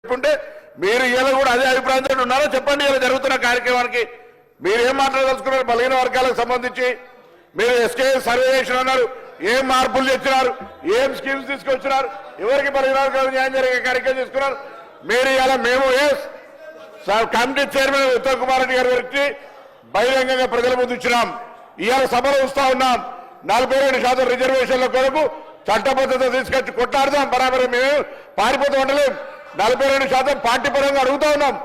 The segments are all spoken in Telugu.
చెప్పుంటే మీరు ఇలా కూడా అదే అభిప్రాయంతో ఉన్నారో చెప్పండి. ఇలా జరుగుతున్న కార్యక్రమానికి మీరు ఏం మాట్లాడదలుచుకున్నారు? బలహీన వర్గాలకు సంబంధించి మీరు ఎస్కే సర్వే చేసిన అన్నారు, ఏం మార్పులు తెచ్చినారు, ఏం స్కీమ్స్ తీసుకొచ్చినారు, ఎవరికి బలహీన వర్గాలకు న్యాయం జరిగే కార్యక్రమం తీసుకున్నారు మీరు? ఇలా మేము కమిటీ చైర్మన్ ఉత్తమ్ కుమార్ రెడ్డి గారి గురించి బహిరంగంగా ప్రజల ముందు ఇచ్చినాం. ఇవాళ సభలో వస్తా ఉన్నాం. 42% రిజర్వేషన్ల కొరకు చట్టబద్ధత తీసుకొచ్చి కొట్లాడదాం. బరాబరి మేము పారిపోతూ ఉండలేం. 42% పార్టీ పరంగా అడుగుతా ఉన్నాం.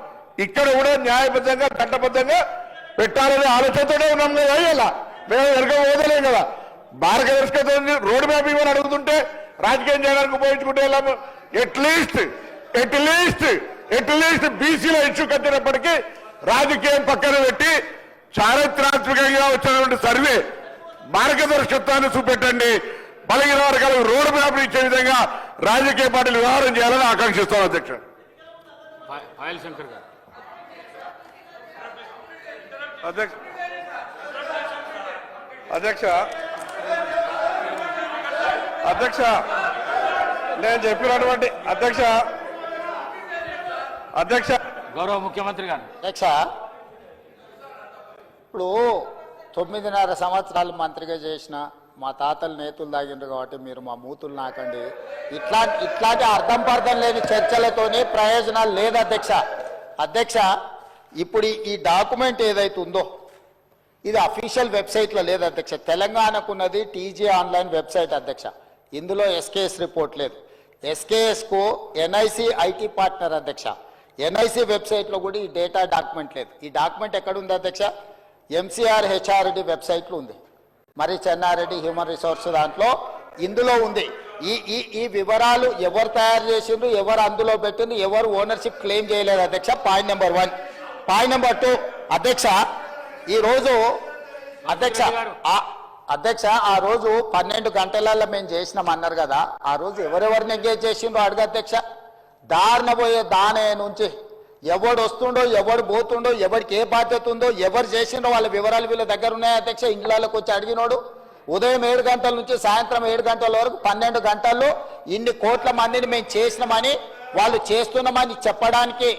ఇక్కడ కూడా న్యాయబద్ధంగా చట్టబద్ధంగా పెట్టాలనే ఆలోచనతోనే ఉన్నాం కదా. ఇలా మేము ఎరగ పోదలేం కదా. మార్గదర్శకత రోడ్ మ్యాప్ ఇవ్వని అడుగుతుంటే రాజకీయం చేయడానికి ఉపయోగించుకుంటే వెళ్ళాము. ఎట్లీస్ట్ బీసీలో ఇష్యూ కట్టినప్పటికీ రాజకీయం పక్కన పెట్టి చారిత్రాత్మకంగా వచ్చినటువంటి సర్వే మార్గదర్శకత్వాన్ని చూపెట్టండి. బలహీన వర్గాలకు రోడ్ మ్యాప్ ఇచ్చే విధంగా రాజకీయ పార్టీలు వ్యవహారం చేయాలని ఆకాంక్షిస్తాం. అధ్యక్ష అధ్యక్ష నేను చెప్పినటువంటి అధ్యక్ష గౌరవ ముఖ్యమంత్రి గారు. అధ్యక్ష, ఇప్పుడు 9.5 సంవత్సరాలు మంత్రిగా చేసిన మా తాతలు నేతులు తాగిండ్రు కాబట్టి మీరు మా మూతులు నాకండి. ఇట్లాంటి అర్థం పర్థం లేని చర్చలతోనే ప్రయోజనాలు లేదు అధ్యక్ష. అధ్యక్ష, ఇప్పుడు ఈ డాక్యుమెంట్ ఏదైతే ఉందో ఇది అఫీషియల్ వెబ్సైట్లో లేదు అధ్యక్ష. తెలంగాణకున్నది టీజీ ఆన్లైన్ వెబ్సైట్ అధ్యక్ష. ఇందులో ఎస్కేఎస్ రిపోర్ట్ లేదు. ఎస్కేఎస్కు ఎన్ఐసి ఐటీ పార్ట్నర్ అధ్యక్ష. ఎన్ఐసి వెబ్సైట్లో కూడా ఈ డేటా డాక్యుమెంట్ లేదు. ఈ డాక్యుమెంట్ ఎక్కడుంది అధ్యక్ష? ఎంసీఆర్ హెచ్ఆర్డి వెబ్సైట్లో ఉంది. మరి చెన్నారెడ్డి హ్యూమన్ రిసోర్స్ దాంట్లో ఇందులో ఉంది. ఈ వివరాలు ఎవరు తయారు చేసిండ్రు, ఎవరు అందులో పెట్టిండ్రు, ఎవరు ఓనర్షిప్ క్లెయిమ్ చేయలేదు అధ్యక్ష. Point number 1. పాయింట్ నెంబర్ 2 అధ్యక్ష, ఈరోజు అధ్యక్ష ఆ రోజు 12 గంటలలో మేము చేసినాం అన్నారు కదా. ఆ రోజు ఎవరెవరిని ఎంగేజ్ చేసిండ్రో అడుగు అధ్యక్ష. దారిన పోయే దానే నుంచి ఎవడు వస్తుండో, ఎవడు పోతుండో, ఎవరికి ఏ బాధ్యత ఉందో, ఎవరు చేసిండో వాళ్ళ వివరాలు వీళ్ళ దగ్గర ఉన్నాయి అధ్యక్ష. ఇండ్లలోకి వచ్చి అడిగినోడు ఉదయం 7 గంటల నుంచి సాయంత్రం 7 గంటల వరకు 12 గంటల్లో ఇన్ని కోట్ల మందిని మేము చేసినామని వాళ్ళు చేస్తున్నామని చెప్పడానికి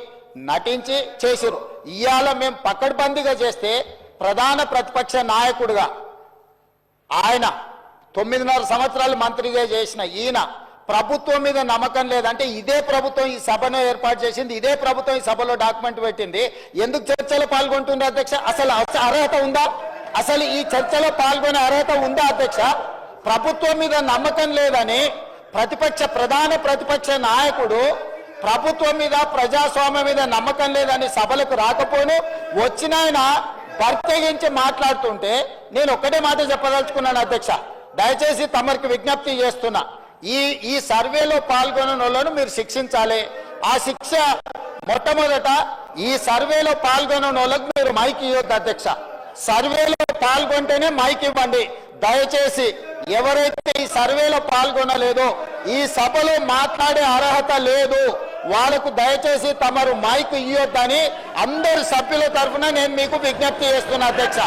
నటించి చేసిరు. ఇవాళ మేము పకడ్బందీగా చేస్తే ప్రధాన ప్రతిపక్ష నాయకుడుగా ఆయన 9.5 సంవత్సరాలు మంత్రిగా చేసిన ఈయన ప్రభుత్వం మీద నమ్మకం లేదంటే ఇదే ప్రభుత్వం ఈ సభను ఏర్పాటు చేసింది, ఇదే ప్రభుత్వం ఈ సభలో డాక్యుమెంట్ పెట్టింది. ఎందుకు చర్చలో పాల్గొంటుంది అధ్యక్ష? అసలు అర్హత ఉందా? అసలు ఈ చర్చలో పాల్గొనే అర్హత ఉందా అధ్యక్ష? ప్రభుత్వం మీద నమ్మకం లేదని ప్రధాన ప్రతిపక్ష నాయకుడు ప్రభుత్వం మీద ప్రజాస్వామ్యం మీద నమ్మకం లేదని సభలకు రాకపోను వచ్చిన ఆయన ప్రత్యేకించి మాట్లాడుతుంటే నేను ఒక్కటే మాట చెప్పదలుచుకున్నాను అధ్యక్ష. దయచేసి తమరికి విజ్ఞప్తి చేస్తున్నా, ఈ సర్వేలో పాల్గొన్న వాళ్ళను మీరు శిక్షించాలి. ఆ శిక్ష మొట్టమొదట ఈ సర్వేలో పాల్గొన్న వాళ్ళకు మీరు మైక్ ఇవ్వద్దు అధ్యక్ష. సర్వేలో పాల్గొంటేనే మైక్ ఇవ్వండి దయచేసి. ఎవరైతే ఈ సర్వేలో పాల్గొనలేదో, ఈ సభలో మాట్లాడే అర్హత లేదు, వాళ్ళకు దయచేసి తమరు మైక్ ఇవ్వద్దని అందరు సభ్యుల తరఫున నేను మీకు విజ్ఞప్తి చేస్తున్నా అధ్యక్ష.